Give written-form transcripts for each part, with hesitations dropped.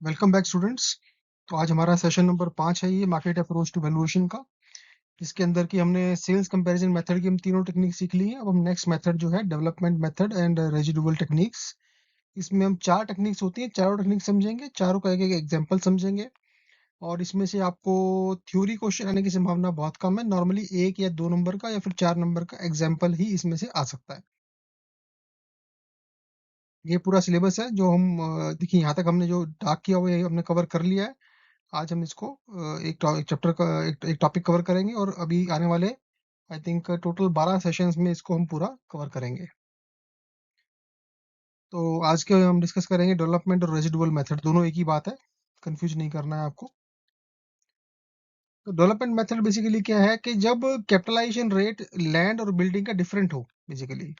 Welcome back students. तो आज हमारा सेशन नंबर 5 है, ये मार्केट अप्रोच टू वैल्यूएशन का। इसके अंदर की हमने सेल्स कंपैरिजन मेथड की हम तीनों टेक्निक सीख ली है। अब हम नेक्स्ट मेथड जो है development method and residual techniques, इसमें हम 4 टेक्निक्स होती हैं, चारों टेक्निक समझेंगे, चारों का एक-एक एग्जांपल समझेंगे। और इसमें से आपको थ्योरी क्वेश्चन आने की संभावना बहुत कम है। नॉर्मली 1 या 2 नंबर का या फिर 4 नंबर का एग्जांपल ही इसमें से आ सकता है। ये पूरा सिलेबस है जो हम देखिए यहाँ तक हमने जो डार्क किया हुआ है हमने कवर कर लिया है। आज हम इसको एक चैप्टर का एक टॉपिक कवर करेंगे और अभी आने वाले आई थिंक टोटल 12 सेशंस में इसको हम पूरा कवर करेंगे। तो आज के हम डिस्कस करेंगे डेवलपमेंट और रेजिडुअल मेथड, दोनों एक ही बात है, कंफ्यूज नहीं करना है आपको। तो डेवलपमेंट मेथड बेसिकली क्या है कि जब कैपिटलाइजेशन रेट लैंड और बिल्डिंग का डिफरेंट हो बेसिकली।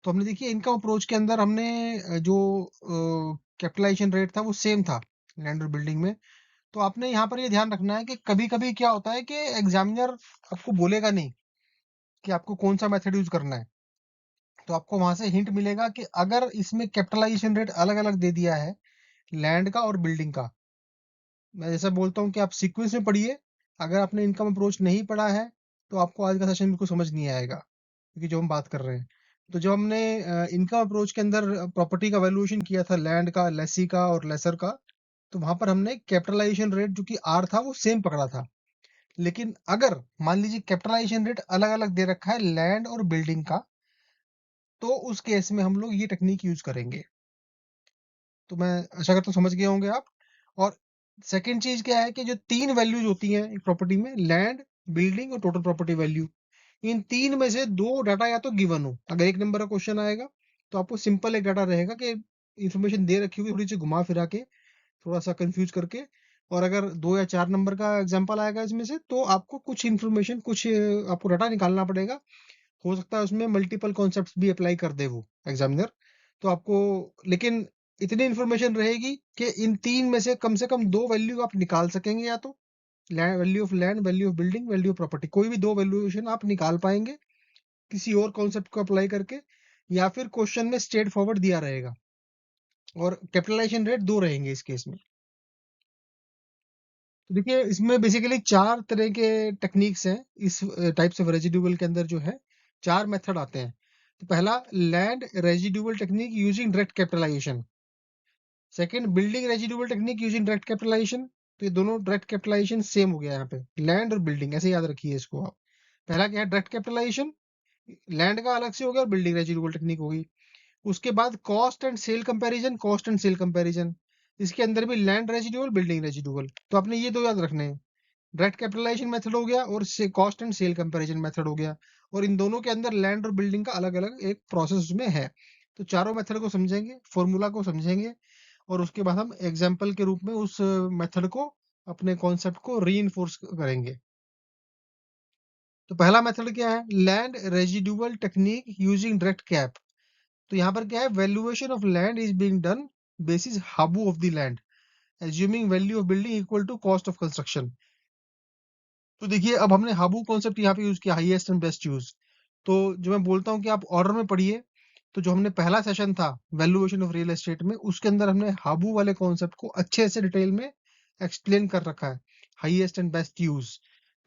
तो हमने देखिए इनकम अप्रोच के अंदर हमने जो कैपिटलाइजेशन रेट था वो सेम था लैंड और बिल्डिंग में। तो आपने यहाँ पर ये ध्यान रखना है कि कभी-कभी क्या होता है कि एग्जामिनर आपको बोलेगा नहीं कि आपको कौन सा मेथड यूज करना है। तो आपको वहां से हिंट मिलेगा कि अगर इसमें कैपिटलाइजेशन रेट अलग-अलग दे दिया है लैंड का और बिल्डिंग का, मैं जैसा बोलता हूँ कि आप सीक्वेंस में पढ़िए। अगर आपने इनकम अप्रोच नहीं पढ़ा है तो आपको आज का सेशन बिल्कुल समझ नहीं आएगा, क्योंकि जो हम बात कर रहे हैं। तो जब हमने इनकम अप्रोच के अंदर प्रॉपर्टी का वैल्यूएशन किया था लैंड का, लेसी का और लेसर का, तो वहां पर हमने कैपिटलाइजेशन रेट जो कि आर था वो सेम पकड़ा था। लेकिन अगर मान लीजिए कैपिटलाइजेशन रेट अलग अलग दे रखा है लैंड और बिल्डिंग का, तो उस केस में हम लोग ये टेक्निक यूज करेंगे। तो मैं आशा करता हूँ समझ गए होंगे आप। और सेकंड चीज क्या है कि जो 3 वैल्यूज होती हैं एक प्रॉपर्टी में, लैंड, बिल्डिंग और टोटल प्रॉपर्टी वैल्यू, इन 3 में से 2 डाटा या तो गिवन हो। अगर 1 नंबर का क्वेश्चन आएगा तो आपको सिंपल एक डाटा रहेगा कि इंफॉर्मेशन दे रखी होगी थोड़ी सी घुमा फिरा के, थोड़ा सा कंफ्यूज करके। और अगर 2 या 4 नंबर का एग्जांपल आएगा इसमें से, तो आपको कुछ इन्फॉर्मेशन, कुछ आपको डाटा निकालना पड़ेगा। हो सकता है उसमें मल्टीपल कॉन्सेप्ट्स भी अप्लाई कर दे वो एग्जामिनर। तो आपको लेकिन इतनी इन्फॉर्मेशन रहेगी कि इन 3 में से कम 2 वैल्यू आप निकाल सकेंगे, या तो value of land, value of building, value of property, कोई भी 2 वैल्यूएशन आप निकाल पाएंगे किसी और कॉन्सेप्ट को अप्लाई करके, या फिर क्वेश्चन में स्ट्रेट फॉरवर्ड दिया रहेगा। और कैपिटलाइजेशन रेट 2 रहेंगे इस केस में। तो देखिए इसमें बेसिकली 4 तरह के टेक्निक्स हैं। इस टाइप्स ऑफ रेजिडुअल के अंदर जो है 4 मेथड आते हैं। तो पहला land residual technique using direct capitalisation. Second building residual technique using direct capitalisation. तो ये दोनों डायरेक्ट कैपिटलाइजेशन सेम हो गया यहाँ पे, लैंड और बिल्डिंग ऐसे याद रखिए इसको आप। पहला क्या है, डायरेक्ट कैपिटलाइजेशन, लैंड का अलग से हो गया और बिल्डिंग रेजिडुअल टेक्निक होगी। उसके बाद cost and sale comparison, cost and sale comparison, इसके अंदर भी लैंड रेजिडुअल, बिल्डिंग रेजिडुअल। तो आपने ये 2 याद रखने हैं, डायरेक्ट कैपिटलाइजेशन मेथड हो गया और से cost and sale comparison method हो गया। और इन दोनों के अंदर लैंड और बिल्डिंग का अलग अलग एक प्रोसेस में है। तो चारों मेथड को समझेंगे, फॉर्मूला को समझेंगे, और उसके बाद हम एग्जाम्पल के रूप में उस मेथड को, अपने कॉन्सेप्ट को रीइंफोर्स करेंगे। तो पहला मेथड क्या है, land residual technique using direct cap. तो यहाँ पर क्या है, valuation of land is being done basis हाबू of the land, assuming value of building equal to cost of construction. तो देखिए अब हमने हाबू कॉन्सेप्ट यहाँ पे यूज किया, हाईएस्ट एंड बेस्ट यूज। तो जो मैं बोलता हूँ कि आप ऑर्डर में पढ़िए, तो जो हमने पहला सेशन था वैल्यूएशन ऑफ रियल एस्टेट में, उसके अंदर हमने हाबू वाले कॉन्सेप्ट को अच्छे से डिटेल में एक्सप्लेन कर रखा है, हाईएस्ट एंड बेस्ट यूज।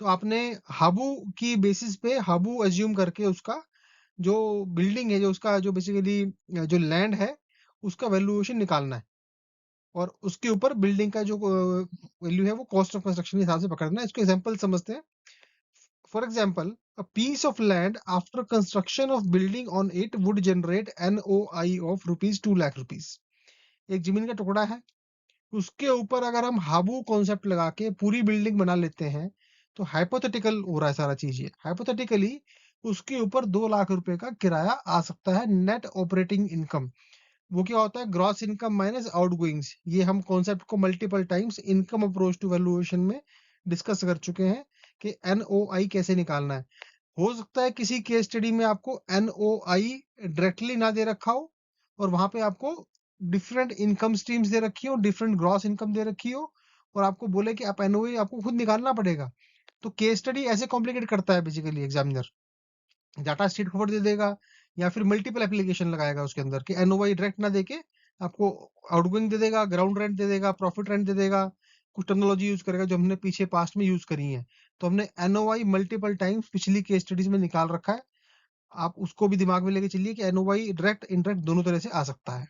तो आपने हाबू की बेसिस पे, हाबू एज्यूम करके उसका जो बिल्डिंग है, जो उसका जो बेसिकली जो लैंड है, उसका वैल्यूएशन निकालना है। और उसके ऊपर बिल्डिंग का जो वैल्यू है वो कॉस्ट ऑफ कंस्ट्रक्शन के हिसाब से पकड़ना है। इसको एग्जांपल समझते हैं। For example, a piece of land after construction of building on it would generate NOI of rupees 2 lakh rupees। एक जमीन का टुकड़ा है, उसके ऊपर अगर हम हाबू कॉन्सेप्ट लगा के पूरी बिल्डिंग बना लेते हैं, तो हाइपोथेटिकल हो रहा है सारा चीज। ये हाइपोथेटिकली उसके ऊपर 2 लाख रुपए का किराया आ सकता है, नेट ऑपरेटिंग इनकम। वो क्या होता है, ग्रॉस इनकम माइनस आउटगोइंग्स। ये हम कॉन्सेप्ट को multiple times income approach to valuation में डिस्कस कर चुके हैं कि एनओआई कैसे निकालना है। हो सकता है किसी केस स्टडी में आपको एनओआई डायरेक्टली ना दे रखा हो, और वहां पे आपको डिफरेंट इनकम स्ट्रीम्स दे रखी हो, डिफरेंट ग्रॉस इनकम दे रखी हो, और आपको बोले कि आप एनओआई आपको खुद निकालना पड़ेगा। तो केस स्टडी ऐसे कॉम्प्लिकेट करता है basically examiner, data straight forward दे देगा या फिर मल्टीपल एप्लीकेशन लगाएगा उसके अंदर कि एनओआई डायरेक्ट ना देके आपको आउटगोइंग दे देगा, ग्राउंड रेंट दे देगा, प्रॉफिट रेंट दे देगा, कुछ टेक्नोलॉजी यूज करेगा जो हमने पीछे पास्ट में यूज करी है। तो हमने एनओआई मल्टीपल टाइम्स पिछली केस स्टडीज में निकाल रखा है। आप उसको भी दिमाग में लेके चलिए कि एनओआई डायरेक्ट इनडायरेक्ट दोनों तरह से आ सकता है।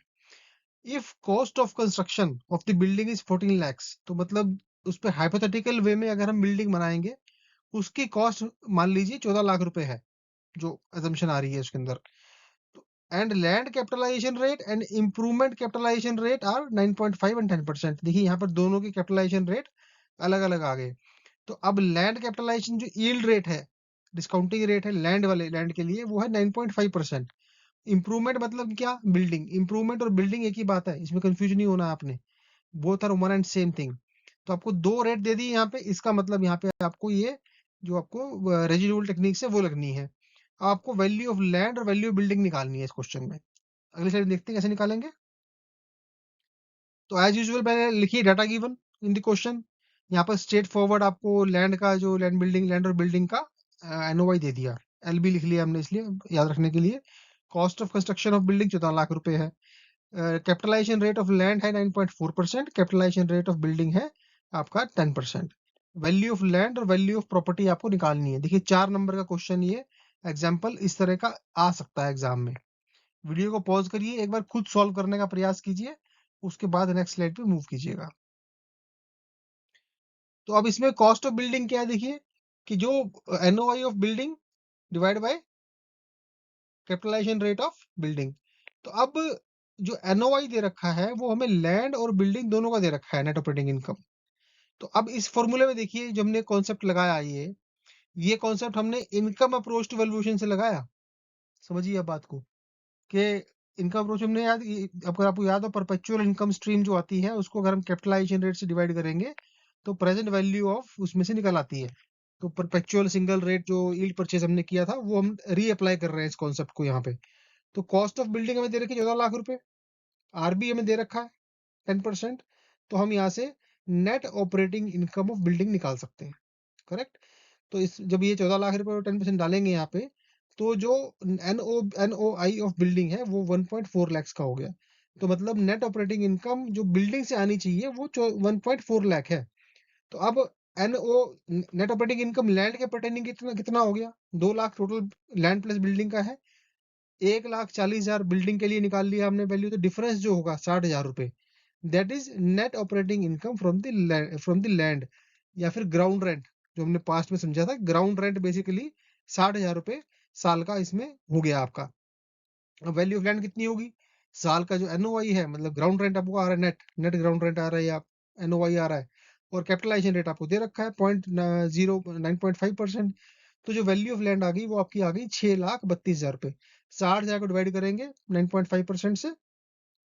If cost of construction of the building is 14 lakhs, तो मतलब उस पे हाइपोथेटिकल वे में अगर हम बिल्डिंग बनाएंगे, उसकी कॉस्ट मान लीजिए 14 लाख रुपए है, जो assumption आ रही है उसके अंदर। And land capitalisation rate and improvement capitalisation rate are 9.5 and 10%। देखिए यहाँ पर दोनों के कैपिटलाइजेशन रेट अलग अलग आ गए। तो अब लैंड कैपिटलाइजेशन जो यील्ड रेट है, डिस्काउंटिंग रेट है लैंड वाले लैंड के लिए, वो है 9.5%। इम्प्रूवमेंट मतलब क्या? बिल्डिंग। इम्प्रूवमेंट और बिल्डिंग एक ही बात है, इसमें कंफ्यूजन नहीं होना आपने, both are one and same thing. तो आपको दो रेट दे दी यहाँ पे, इसका मतलब यहाँ पे आपको ये जो आपको रेजिडुअल टेक्निक से वो लगनी है। आपको वैल्यू ऑफ लैंड और वैल्यू ऑफ बिल्डिंग निकालनी है इस क्वेश्चन में। अगली स्लाइड देखते हैं कैसे निकालेंगे। तो एज यूजुअल मैंने लिखी data given in the question. यहाँ पर स्ट्रेट फॉरवर्ड आपको लैंड का जो लैंड और बिल्डिंग का एनओवाई दे दिया, एलबी लिख लिया हमने इसलिए याद रखने के लिए। Cost of construction of building 14 lakh रुपए है। कैपिटलाइजेशन रेट ऑफ लैंड है 9.4%, कैपिटलाइजेशन रेट ऑफ बिल्डिंग है आपका 10%। वैल्यू ऑफ लैंड और वैल्यू ऑफ प्रॉपर्टी आपको निकालनी है। देखिए 4 नंबर का क्वेश्चन ये एग्जाम्पल इस तरह का आ सकता है एग्जाम में। वीडियो को पॉज करिए, एक बार खुद सॉल्व करने का प्रयास कीजिए, उसके बाद नेक्स्ट स्लाइड पे मूव कीजिएगा। तो अब इसमें कॉस्ट ऑफ बिल्डिंग क्या है, देखिए कि जो NOI of building divide by capitalisation rate of building. तो अब जो एनओआई दे रखा है वो हमें लैंड और बिल्डिंग दोनों का दे रखा है, नेट ऑपरेटिंग इनकम। तो अब इस फॉर्मूले में देखिए जो हमने कॉन्सेप्ट लगाया, ये कॉन्सेप्ट हमने इनकम अप्रोच टू वैल्यूएशन से लगाया। समझिए अब बात को कि इनकम अप्रोच हमने अगर आपको याद हो, परपेचुअल इनकम स्ट्रीम जो आती है उसको अगर हम कैपिटलाइजेशन रेट से डिवाइड करेंगे तो प्रेजेंट वैल्यू ऑफ उसमें से निकल आती है। तो परपेचुअल सिंगल रेट जो यील्ड परचेज हमने किया था वो हम रीअप्लाई कर रहे हैं इस कॉन्सेप्ट को यहाँ पे। तो कॉस्ट ऑफ बिल्डिंग हमें दे रखी है 14 लाख रुपए, आरबी हमें दे रखा है 10%। तो हम यहाँ से net operating income of building निकाल सकते हैं। करेक्ट। तो इस जब ये 14 लाख रुपए और 10% डालेंगे यहाँ पे, तो जो एनओआई ऑफ बिल्डिंग है वो 1.4 लाख का हो गया। तो मतलब नेट ऑपरेटिंग इनकम जो बिल्डिंग से आनी चाहिए वो 1.4 लाख है। तो अब NO net operating income land के पर्टेनिंग कितना कितना हो गया? 2 lakh total land plus building का है। 1,40,000 बिल्डिंग के लिए निकाल लिया हमने वैल्यू, तो डिफरेंस जो होगा 60,000 रुपए, that is net operating income from the land, या फिर ग्राउंड रेंट जो हमने पास्ट में समझा था। ग्राउंड रेंट बेसिकली 60,000 रुपए साल का इसमें हो गया आपका। अब वैल्यू ऑफ लैंड कितनी होगी? साल का जो एनओआई है, मतलब ग्राउंड रेंट आपको आ रहा है, नेट नेट ग्राउंड रेंट आ रहा है या एनओआई आ रहा है, और कैपिटलाइजेशन रेट आपको दे रखा है 9.5%। तो जो वैल्यू ऑफ लैंड आ गई वो आपकी आ गई 6,32,000 रुपए। 60,000 को डिवाइड करेंगे 9.5% से,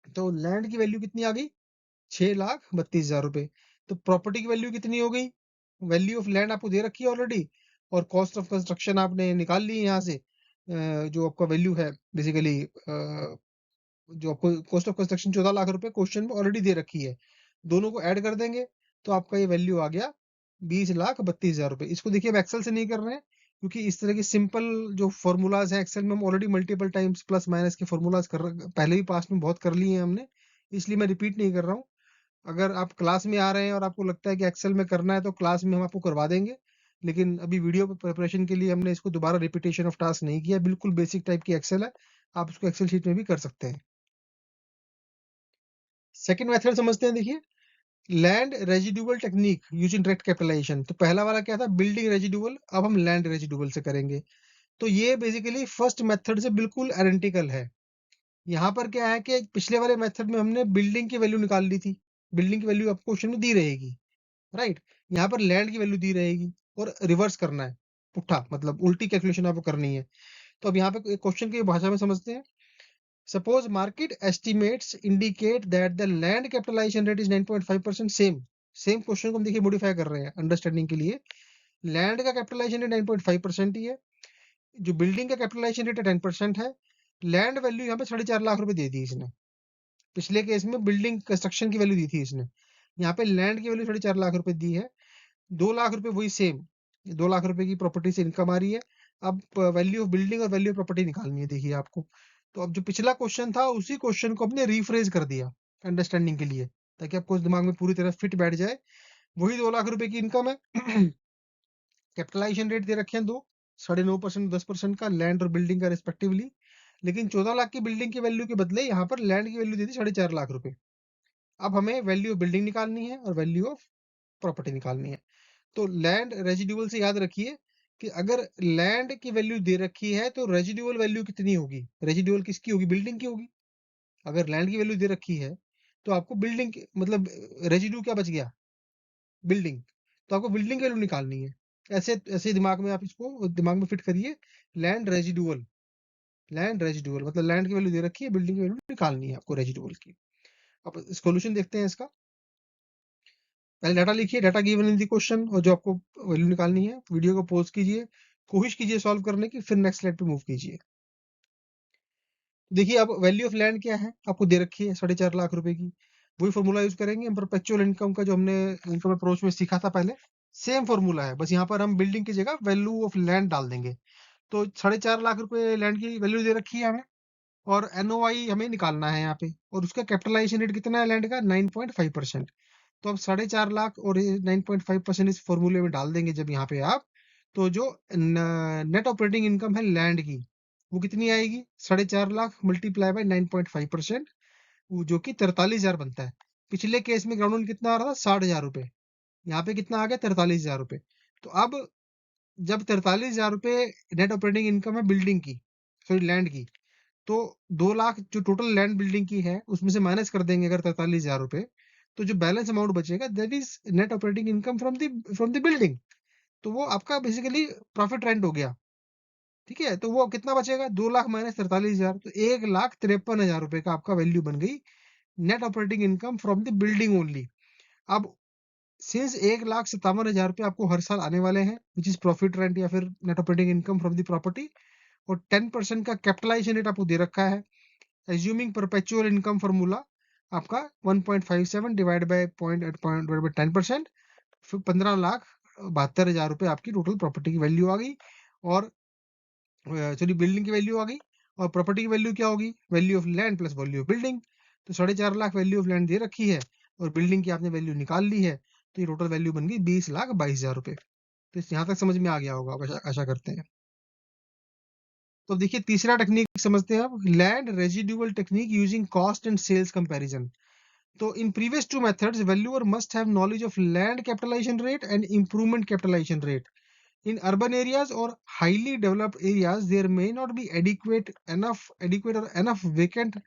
तो लैंड की वैल्यू कितनी आ गई? 6,32,000 रुपए। तो प्रॉपर्टी की वैल्यू कितनी हो गई? वैल्यू ऑफ लैंड आपको दे रखी है ऑलरेडी, और कॉस्ट ऑफ कंस्ट्रक्शन आपने निकाल ली है यहाँ से। जो आपका वैल्यू है बेसिकली, जो आपको कॉस्ट ऑफ कंस्ट्रक्शन 14 लाख रुपए क्वेश्चन में ऑलरेडी दे रखी है, दोनों को ऐड कर देंगे तो आपका ये वैल्यू आ गया 20,32,000 रुपए। इसको देखिए हम एक्सेल से नहीं कर रहे हैं, क्योंकि इस तरह के सिंपल जो फॉर्मूलाज हैं एक्सेल में हम already multiple times plus minus के फॉर्मूलाज पहले भी पास्ट में बहुत कर लिए हैं हमने, इसलिए मैं रिपीट नहीं कर रहा हूँ। अगर आप क्लास में आ रहे हैं और आपको लगता है कि एक्सेल में करना है तो क्लास में हम आपको करवा देंगे, लेकिन अभी वीडियो प्रिपरेशन के लिए हमने इसको दोबारा रिपीटेशन ऑफ टास्क नहीं किया। बिल्कुल बेसिक टाइप की एक्सेल है, आप इसको एक्सेल शीट में भी कर सकते हैं। सेकंड मेथड समझते हैं, देखिए land residual technique using direct capitalisation. तो पहला वाला क्या था? बिल्डिंग रेजिडुअल, अब हम लैंड रेजिडुअल से करेंगे। तो ये बेसिकली फर्स्ट मेथड से बिल्कुल आइडेंटिकल है। यहाँ पर क्या है कि पिछले वाले मेथड में हमने बिल्डिंग की वैल्यू निकाल ली थी, बिल्डिंग की वैल्यू आपको क्वेश्चन में दी रहेगी, राइट। यहाँ पर लैंड की वैल्यू दी रहेगी और रिवर्स करना है, पुट्ठा मतलब उल्टी कैलकुलेशन आपको करनी है। तो अब यहाँ पे क्वेश्चन की भाषा में समझते हैं। Suppose market estimates indicate that the land capitalization rate is 9.5%। Same question को हम देखिए मॉडिफाई कर रहे हैं अंडरस्टैंडिंग के लिए। लैंड का कैपिटलाइजेशन रेट 9.5% ही है, जो बिल्डिंग का कैपिटलाइजेशन रेट है 10% है। लैंड वैल्यू यहाँ पे 4.5 लाख रुपए दे दी इसने। पिछले केस में बिल्डिंग कंस्ट्रक्शन की वैल्यू दी थी इसने, यहाँ पे लैंड की वैल्यू 4.5 लाख रुपए दी है। 2 लाख रुपए वही सेम, 2 लाख रुपए की प्रॉपर्टी से इनकम आ रही है। अब वैल्यू ऑफ बिल्डिंग और वैल्यू ऑफ प्रॉपर्टी निकालनी है, देखिए आपको। तो अब जो पिछला क्वेश्चन था उसी क्वेश्चन को हमने रीफ्रेज कर दिया अंडरस्टैंडिंग के लिए, ताकि आपको दिमाग में पूरी तरह फिट बैठ जाए। वही 2 लाख रुपए की इनकम है। कैपिटलाइजेशन रेट दे रखे हैं दो, 9.5% 10% का, लैंड और बिल्डिंग का रिस्पेक्टिवली। लेकिन 14 लाख की बिल्डिंग की वैल्यू के बदले यहाँ पर लैंड की वैल्यू दे दी 4.5 लाख रुपए। अब हमें वैल्यू ऑफ बिल्डिंग निकालनी है और वैल्यू ऑफ प्रॉपर्टी निकालनी है। तो लैंड रेजिडुअल से याद रखिए कि अगर लैंड की वैल्यू दे रखी है तो रेजिडुअल वैल्यू कितनी होगी? रेजिडुअल किसकी होगी? बिल्डिंग की होगी। अगर लैंड की वैल्यू दे रखी है तो आपको बिल्डिंग मतलब रेजिड्यू क्या बच गया? बिल्डिंग। तो आपको बिल्डिंग की वैल्यू निकालनी है। ऐसे ऐसे दिमाग में आप इसको दिमाग में फिट करिए। लैंड रेजिडुअल, लैंड रेजिडुअल मतलब लैंड की वैल्यू दे रखी है, बिल्डिंग की वैल्यू निकालनी है आपको रेजिडुअल की। अब सॉल्यूशन देखते हैं इसका। पहले डाटा लिखिए, data given in the question, और जो आपको वैल्यू निकालनी है। वीडियो को पॉज कीजिए, कोशिश कीजिए सॉल्व करने की, फिर नेक्स्ट स्लाइड पे मूव कीजिए। देखिए अब वैल्यू ऑफ लैंड क्या है, आपको दे रखी है 4.5 लाख रुपए की। वही फॉर्मूला यूज करेंगे हम परपेचुअल इनकम का, जो हमने इनकम अप्रोच में सीखा था पहले। सेम फॉर्मूला है, बस यहाँ पर हम बिल्डिंग की जगह वैल्यू ऑफ लैंड डाल देंगे। तो 4.5 लाख रुपए लैंड की वैल्यू दे रखी है हमें, और एनओआई हमें निकालना है यहाँ पे। और उसका कैपिटलाइजेशन रेट कितना है लैंड का? 9.5%। तो अब 4.5 लाख और 9.5% इस फॉर्मूले में डाल देंगे जब यहाँ पे आप, तो जो नेट ऑपरेटिंग इनकम है लैंड की, वो कितनी आएगी? 4.5 लाख मल्टीप्लाई बाय 9.5%, जो कि 43,000 बनता है। पिछले केस में ग्राउंड लोन कितना आ रहा था? 60,000 रुपए। यहाँ पे कितना आ गया? 43,000 रुपए। तो अब जब 43,000 रुपए नेट ऑपरेटिंग इनकम है बिल्डिंग की, सॉरी लैंड की, तो 2 लाख जो टोटल लैंड बिल्डिंग की है उसमें से माइनस कर देंगे अगर 43,000 रुपए, तो जो बैलेंस अमाउंट बचेगा that is net operating income from the building. तो वो आपका बेसिकली प्रॉफिट रेंट हो गया। ठीक है, तो वो कितना बचेगा? 2 लाख माइनस 43,000, तो 1,53,000 रुपए का आपका वैल्यू बन गई net operating income from the building only. अब सिंस 1,57,000 रुपए आपको हर साल आने वाले हैं, विच इज प्रॉफिट रेंट या फिर net operating income from the property, और 10% का कैपिटलाइजेशन रेट आपको दे रखा है, एज्यूमिंग परपेचुअल इनकम फॉर्मूला आपका 1.57 डिवाइड बाय 10%, फिर 15,72,000 रुपए आपकी टोटल प्रॉपर्टी की वैल्यू आ गई। और सॉरी बिल्डिंग की वैल्यू आ गई। और प्रॉपर्टी की वैल्यू क्या होगी? Value of land plus value of building. तो 4.5 लाख वैल्यू ऑफ लैंड दे रखी है और बिल्डिंग की आपने वैल्यू निकाल ली है, तो ये टोटल वैल्यू बन गई 20,22,000 रुपए। तो यहाँ तक समझ में आ गया होगा, आशा आशा करते हैं। तो देखिए तीसरा टेक्निक समझते हैं आप, land residual technique using cost and sales comparison. So in previous two methods, valuer must have knowledge of land capitalization rate and improvement capitalization rate. In urban areas or highly developed areas, there may not be adequate or enough vacant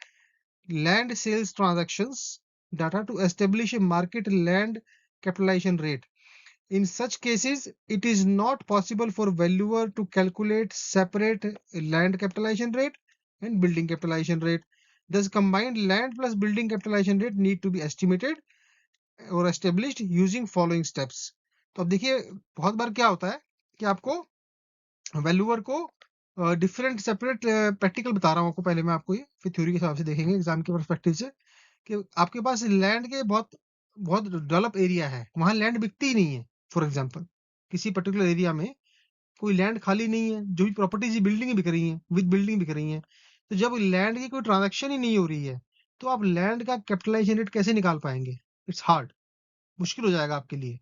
land sales transactions data to establish a market land capitalization rate. In such cases, it is not possible for valuer to calculate separate land capitalization rate and building capitalization rate. Thus, combined land plus building capitalization rate need to be estimated और established using following steps. तो अब देखिए बहुत बार क्या होता है कि आपको वैल्यूअर को डिफरेंट सेपरेट प्रैक्टिकल बता रहा हूँ आपको, पहले मैं आपको ये फिर थ्योरी के हिसाब से देखेंगे एग्जाम के परस्पेक्टिव से, कि आपके पास लैंड के बहुत बहुत डेवलप एरिया है, वहां लैंड बिकती ही नहीं है। फॉर एग्जाम्पल किसी पर्टिकुलर एरिया में कोई लैंड खाली नहीं है, जो भी प्रॉपर्टीज बिल्डिंग बिक रही हैं, विद बिल्डिंग बिक रही हैं। तो जब लैंड की कोई ट्रांजेक्शन ही नहीं हो रही है, तो आप लैंड का कैपिटलाइजेशन रेट कैसे निकाल पाएंगे? इट्स हार्ड, मुश्किल हो जाएगा आपके लिए।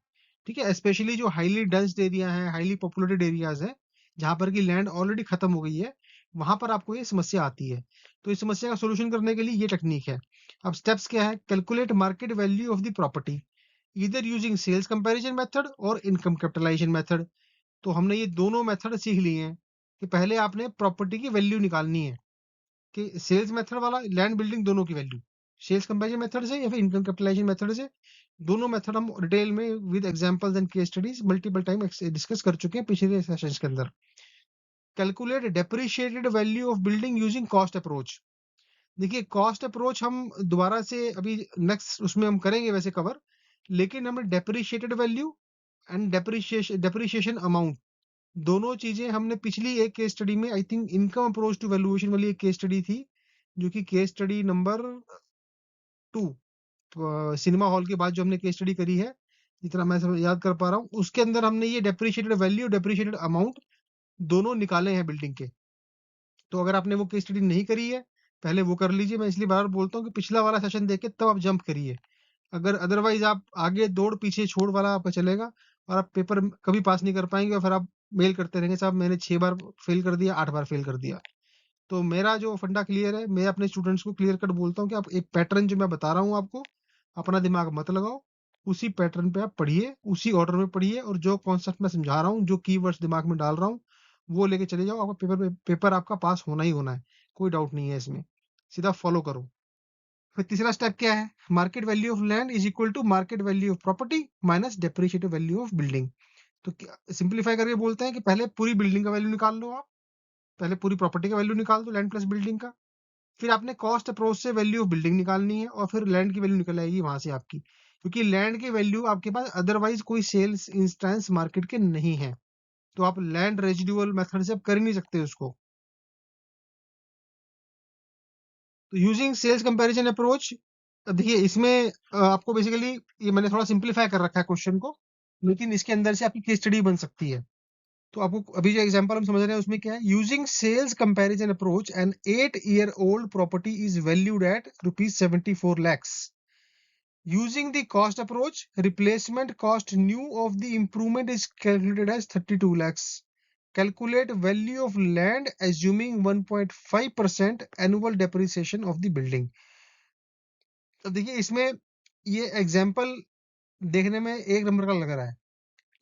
ठीक है, स्पेशली जो हाईली डेंस्ड एरिया है, हाईली पॉपुलेटेड एरियाज है, जहां पर की लैंड ऑलरेडी खत्म हो गई है, वहां पर आपको ये समस्या आती है। तो इस समस्या का सोल्यूशन करने के लिए ये टेक्निक है। अब स्टेप्स क्या है? Calculate market value of the property either using sales comparison method और इनकम कैपिटलाइजेशन मेथड। तो हमने ये दोनों मेथड सीख लिए हैं कि पहले आपने प्रॉपर्टी की वैल्यू निकालनी है, कि सेल्स मेथड वाला लैंड बिल्डिंग दोनों की वैल्यू, सेल्स कंपैरिजन मेथड से या फिर इनकम कैपिटलाइजेशन मेथड से। दोनों मेथड हम डिटेल में with examples and case studies multiple time discuss कर चुके हैं पिछले सेशंस के अंदर। Calculate depreciated value of building using cost approach. देखिए कॉस्ट अप्रोच हम दोबारा से अभी नेक्स्ट उसमें हम करेंगे वैसे कवर, लेकिन हमने depreciated value and depreciation amount, दोनों चीजें हमने पिछली एक केस स्टडी में, I think income approach to valuation वाली एक केस स्टडी थी, जो कि case study number 2, cinema hall के बाद जो हमने केस स्टडी करी है, जितना मैं सब याद कर पा रहा हूँ, उसके अंदर हमने ये डेप्रिशिएटेड वैल्यू डेप्रिशिएटेड अमाउंट दोनों निकाले हैं बिल्डिंग के। तो अगर आपने वो केस स्टडी नहीं करी है, पहले वो कर लीजिए। मैं इसलिए बार-बार बोलता हूँ कि पिछला वाला सेशन देख के तब आप जंप करिए। अगर अदरवाइज़ आप आगे दौड़ पीछे छोड़ वाला आपका चलेगा और आप पेपर कभी पास नहीं कर पाएँगे और फिर आप मेल करते रहेंगे, साहब मैंने 6 बार फेल कर दिया, 8 बार फेल कर दिया। तो मेरा जो फंडा क्लियर है, मैं अपने स्टूडेंट्स को क्लियर कट बोलता हूँ कि आप एक पैटर्न जो मैं बता रहा हूँ आपको, अपना दिमाग मत लगाओ, उसी पैटर्न पे आप पढ़िए, उसी ऑर्डर में पढ़िए और जो कॉन्सेप्ट मैं समझा रहा हूँ, जो कीवर्ड्स दिमाग में डाल रहा हूँ, वो लेके चले जाओ। आपका पेपर आपका पास होना ही होना है, कोई डाउट नहीं है इसमें। सीधा फॉलो करो। फिर तीसरा स्टेप क्या है? Market value of land is equal to market value of property minus depreciative value of building. तो सिंप्लीफाई करके बोलते हैं कि पहले पूरी बिल्डिंग का वैल्यू निकाल लो आप, पहले पूरी प्रॉपर्टी का वैल्यू निकाल दो, लैंड प्लस बिल्डिंग का। फिर आपने कॉस्ट अप्रोच से वैल्यू ऑफ बिल्डिंग निकालनी है और फिर लैंड की वैल्यू निकल आएगी वहां से आपकी, क्योंकि लैंड की वैल्यू आपके पास अदरवाइज कोई सेल्स इंस्टेंस मार्केट के नहीं है, तो आप लैंड रेजिडुअल मेथड से आप कर ही नहीं सकते उसको। तो यूजिंग सेल्स कंपैरिजन अप्रोच, देखिए इसमें आपको बेसिकली ये मैंने थोड़ा सिंप्लीफाई कर रखा है क्वेश्चन को, लेकिन इसके अंदर से आपकी केस स्टडी बन सकती है। तो आपको अभी जो एग्जांपल हम समझ रहे हैं उसमें क्या है, using sales comparison approach an 8-year old property is valued at ₹74 lakhs. Using the cost approach, replacement cost new of the improvement is calculated as 32 lakhs. Calculate value of land assuming 1.5% annual depreciation of the building. अब देखिए इसमें ये example देखने में एक number का लग रहा है,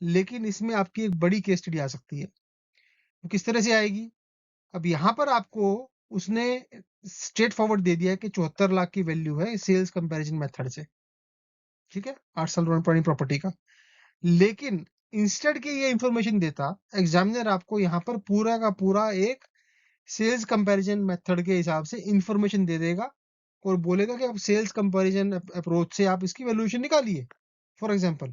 लेकिन इसमें आपकी एक बड़ी केस स्टडी आ सकती है। वो किस तरह से आएगी? अब यहाँ पर आपको उसने स्ट्रेट फॉरवर्ड दे दिया है कि 74 लाख की वैल्यू है सेल्स कंपैरिजन मेथड से, ठीक है, 8 साल पुरानी प्रॉपर्टी का। लेकिन इंस्टेड के ये इंफॉर्मेशन देता, एग्जामिनर आपको यहाँ पर पूरा का पूरा एक सेल्स कंपैरिजन मेथड के हिसाब से इंफॉर्मेशन दे देगा और बोलेगा कि आप सेल्स कंपैरिजन अप्रोच से आप इसकी वैल्यूएशन निकालिए। फॉर एग्जांपल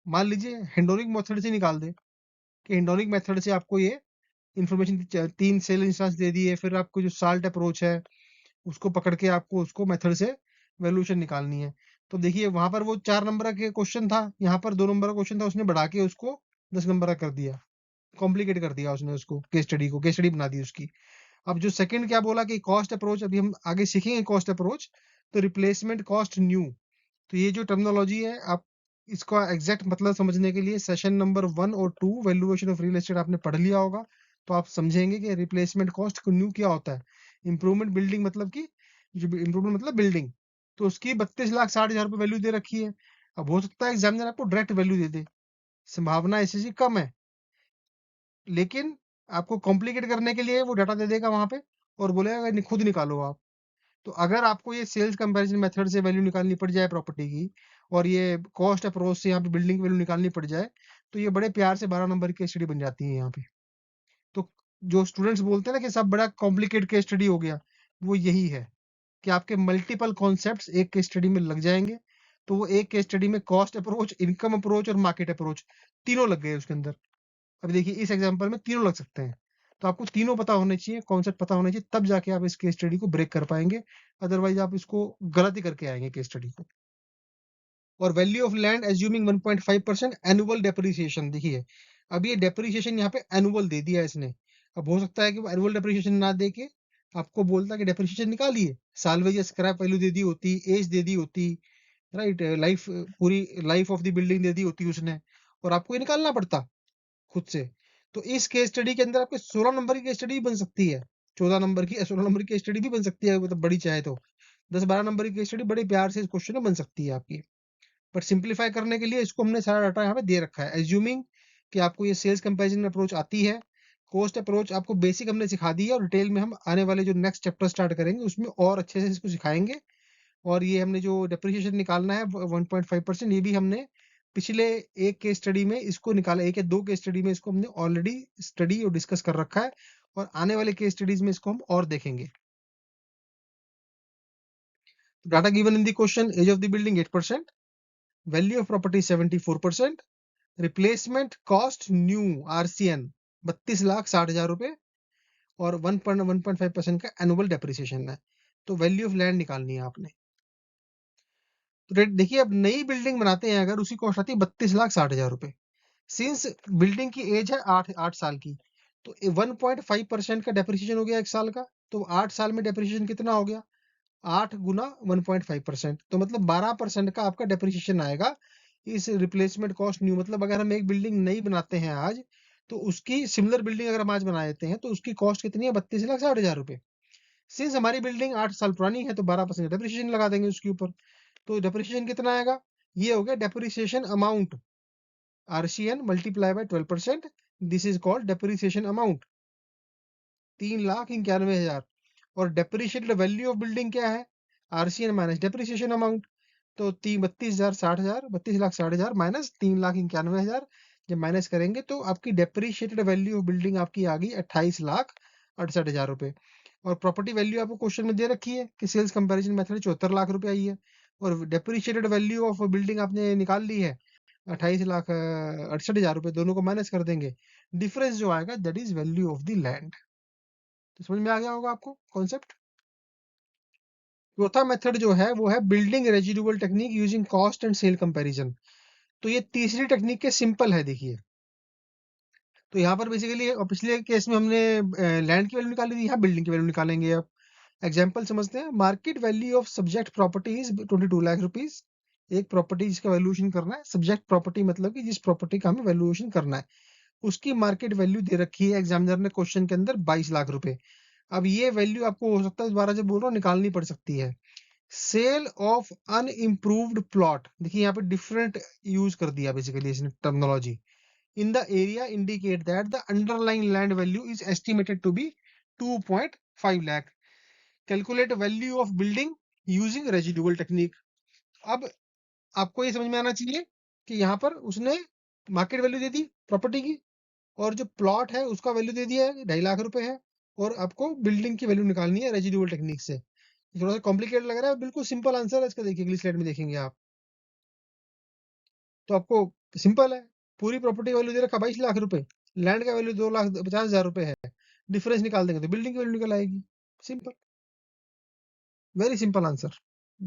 मान लीजिए हेंडोनिक मेथड से निकाल दे कि हेंडोनिक मेथड से आपको ये इंफॉर्मेशन 3 सेल इंस्टेंस दे दिए, फिर आपको जो साल्ट अप्रोच है उसको पकड़ के आपको उसको मेथड से वैल्यूएशन निकालनी है। तो देखिए वहां पर वो 4 नंबर का क्वेश्चन था, यहाँ पर 2 नंबर का क्वेश्चन था, उसने बढ़ा के उसको 10 नंबर का कर दिया, कॉम्प्लिकेट कर दिया उसने उसको, केस स्टडी बना दी उसकी। अब जो सेकंड क्या बोला कि कॉस्ट अप्रोच, अभी हम आगे सीखेंगे कॉस्ट अप्रोच। तो रिप्लेसमेंट कॉस्ट न्यू, तो ये जो टर्मिनोलॉजी है आप इसका एग्जैक्ट मतलब समझने के लिए सेशन नंबर 1 और 2 वैल्यूएशन ऑफ रियल एस्टेट आपने पढ़ लिया होगा, तो आप समझेंगे कि रिप्लेसमेंट कॉस्ट न्यू क्या होता है। इंप्रूवमेंट बिल्डिंग मतलब कि जो इंप्रूवमेंट मतलब बिल्डिंग, तो उसकी 32,60,000 रुपए वैल्यू दे रखी है। अब हो सकता है एग्जामिनर आपको डायरेक्ट वैल्यू दे दे, संभावना ऐसी सी कम है, लेकिन आपको कॉम्प्लिकेट करने के लिए वो डाटा दे देगा वहां पे और बोलेगा कि खुद निकालो आप। तो अगर आपको ये सेल्स कंपैरिजन मेथड से वैल्यू निकालनी पड़ जाए प्रॉपर्टी की और ये कॉस्ट अप्रोच से यहाँ पे बिल्डिंग की वैल्यू निकालनी पड़ जाए, तो ये बड़े प्यार से 12 नंबर की स्टडी बन जाती है यहाँ पे। तो जो स्टूडेंट्स बोलते हैं ना कि सब बड़ा कॉम्प्लिकेट केस स्टडी हो गया, वो यही है कि आपके मल्टीपल कॉन्सेप्ट्स एक केस स्टडी में लग जाएंगे। तो वो एक केस स्टडी में कॉस्ट अप्रोच, इनकम अप्रोच और मार्केट अप्रोच तीनों लग गए उसके अंदर। अभी देखिए इस एग्जांपल में तीनों लग सकते हैं, तो आपको तीनों पता होने चाहिए, कॉन्सेप्ट पता होने चाहिए, तब जाके आप इस केस स्टडी को ब्रेक कर पाएंगे। अदरवाइज आप इसको गलत ही करके आएंगे केस स्टडी को। और value of land assuming 1.5% annual depreciation, देखिए अब ये डेप्रिसिएशन यहाँ पे एनुअल दे दिया है इसने। अब हो सकता है कि वो एनुअल डेप्रिसिएशन ना दे के आपको बोलता कि डेप्रिसिएशन निकालिए, सालवेज या स्क्रैप वैल्यू दे दी होती, एज दे दी होती, राइट, लाइफ पूरी लाइफ ऑफ द बिल्डिंग दे दी होती उसने, और आपको ये निकालना पड़ता खुद से। तो इस केस स्टडी के अंदर आपके 16 नंबर की केस स्टडी भी बन सकती है, 14 नंबर की 16 नंबर की केस स्टडी भी बन सकती है, मतलब बड़ी चाहे तो 10-12 नंबर की केस स्टडी बड़े प्यार से इस क्वेश्चन में बन सकती है आपकी। बट सिंप्लीफाई करने के लिए इसको हमने सारा डाटा यहाँ पे दे रखा है, एज्यूमिंग कि आपको ये सेल्स कंपैरिजन अप्रोच आती है। कॉस्ट अप्रोच आपको बेसिक हमने सिखा दी है और डिटेल में हम आने वाले जो नेक्स्ट चैप्टर स्टार्ट करेंगे उसमें और अच्छे से इसको सिखाएंगे। और ये हमने जो डेप्रिसिएशन निकालना है 1.5%, ये भी हमने पिछले एक केस स्टडी में इसको निकाला, एक या दो केस स्टडी में इसको हमने ऑलरेडी स्टडी और डिस्कस कर रखा है, और आने वाले केस स्टडीज में इसको हम और देखेंगे। Data given in the question, age of the building 8%, value of property 74%, replacement cost new RCN 32,60,000 रुपए, और 1.5% का एनुअल डेप्रिसिएशन है। तो वैल्यू ऑफ लैंड निकालनी है आपने। तो देखिए अब नई बिल्डिंग बनाते हैं अगर, उसकी कॉस्ट आती है 32,60,000 रुपए। सिंस बिल्डिंग की एज है 8 साल की, तो 1.5% का डेप्रिसिएशन हो गया 1 साल का, तो 8 साल में डेप्रिसिएशन कितना हो गया? 8 गुना 1.5%, तो मतलब 12% का आपका डेप्रिसिएशन आएगा इस रिप्लेसमेंट कॉस्ट न्यू। मतलब अगर हम एक बिल्डिंग नई बनाते हैं आज, तो उसकी सिमिलर बिल्डिंग अगर हम आज बना देते हैं, तो उसकी कॉस्ट कितनी है? 32,60,000 रुपए। सिंस हमारी बिल्डिंग 8 साल पुरानी है, तो 12% डेप्रिसिएशन लगा देंगे उसके ऊपर। तो डेप्रिसिएशन कितना आएगा? ये हो गया depreciation amount, RCN multiply by 12%, this is called depreciation amount, 3,91,000। और डेप्रिशिएटेड वैल्यू ऑफ बिल्डिंग क्या है? RCN minus depreciation amount. तो 32,60,000 माइनस 3,91,000, जब माइनस करेंगे तो आपकी डेप्रिशिएटेड वैल्यू ऑफ बिल्डिंग आपकी आ गई 28,68,000 रुपए। और प्रॉपर्टी वैल्यू आपको क्वेश्चन में दे रखी है कि सेल्स कंपैरिजन मेथड 74 लाख रुपए आई है, और डेप्रिशिएटेड वैल्यू ऑफ बिल्डिंग आपने निकाल ली है 28,68,000 रुपए, दोनों को माइनस कर देंगे, डिफरेंस जो आएगा that is value of the land. तो समझ में आ गया होगा आपको कॉन्सेप्ट। चौथा मेथड जो है वो है building residual technique using cost and sale comparison. तो ये तीसरी टेक्निक के सिंपल है, देखिए। तो यहाँ पर बेसिकली पिछले केस में हमने लैंड की वैल्यू निकाली थी, यहाँ बिल्डिंग की वैल्यू निकालेंगे। अब एग्जाम्पल समझते हैं। Market value of subject property is 22 lakh rupees. एक प्रॉपर्टी जिसका वैल्यूएशन करना है, सब्जेक्ट प्रॉपर्टी मतलब कि जिस प्रॉपर्टी का हमें वैल्यूएशन करना है, उसकी मार्केट वैल्यू दे रखी है एग्जामिनर ने क्वेश्चन के अंदर 22 लाख रुपए। अब ये वैल्यू आपको हो सकता है दोबारा जब बोल रहा हूँ निकालनी पड़ सकती है। सेल ऑफ अनइम्प्रूव्ड प्लॉट, देखिए यहाँ पे डिफरेंट यूज कर दिया बेसिकली इसने terminology. In the area indicate that the underlying land value is estimated to be 2.5 lakh. Calculate value of building using residual technique. अब आपको ये समझ में आना चाहिए कि यहाँ पर उसने मार्केट वैल्यू दे दी प्रॉपर्टी की, और जो प्लॉट है उसका वैल्यू दे दिया है 2.5 लाख रुपए है, और आपको बिल्डिंग की वैल्यू निकालनी है रेजिडुअल टेक्निक से। थोड़ा सा कॉम्प्लिकेटेड लग रहा है, बिल्कुल सिंपल आंसर है इसका, देखिए अगली स्लाइड में देखेंगे आप। तो आपको सिंपल है, पूरी प्रॉपर्टी वैल्यू दे रखा 22 लाख रुपए, लैंड का वैल्यू 2,50,000 रुपए है, डिफरेंस निकाल देंगे तो बिल्डिंग की वैल्यू निकल आएगी। सिंपल, वेरी सिंपल आंसर,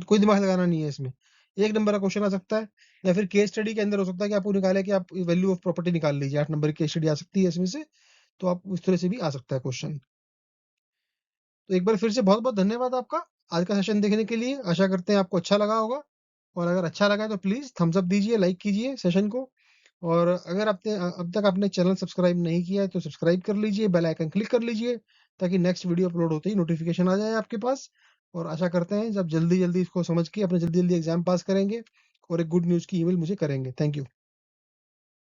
कोई दिमाग लगाना नहीं है इसमें। एक नंबर का क्वेश्चन आ सकता है, या फिर केस स्टडी के अंदर हो सकता है कि आपको निकाले कि आप वैल्यू ऑफ प्रॉपर्टी निकाल लीजिए, 8 नंबर की केस स्टडी आ सकती है इसमें से। तो आप उस तरह से भी आ सकता है क्वेश्चन। तो एक बार फिर से बहुत बहुत धन्यवाद आपका आज का सेशन देखने के लिए। आशा करते हैं आपको अच्छा लगा होगा, और अगर अच्छा लगा है तो प्लीज थम्स अप दीजिए, लाइक कीजिए सेशन को। और अगर आपने अब तक आपने चैनल सब्सक्राइब नहीं किया है तो सब्सक्राइब कर लीजिए, बेल आइकन क्लिक कर लीजिए, ताकि नेक्स्ट वीडियो अपलोड होते ही नोटिफिकेशन आ जाए आपके पास। और आशा करते हैं जब जल्दी जल्दी इसको समझ के अपने जल्दी जल्दी एग्जाम पास करेंगे, और एक गुड न्यूज़ की ईमेल मुझे करेंगे। Thank you.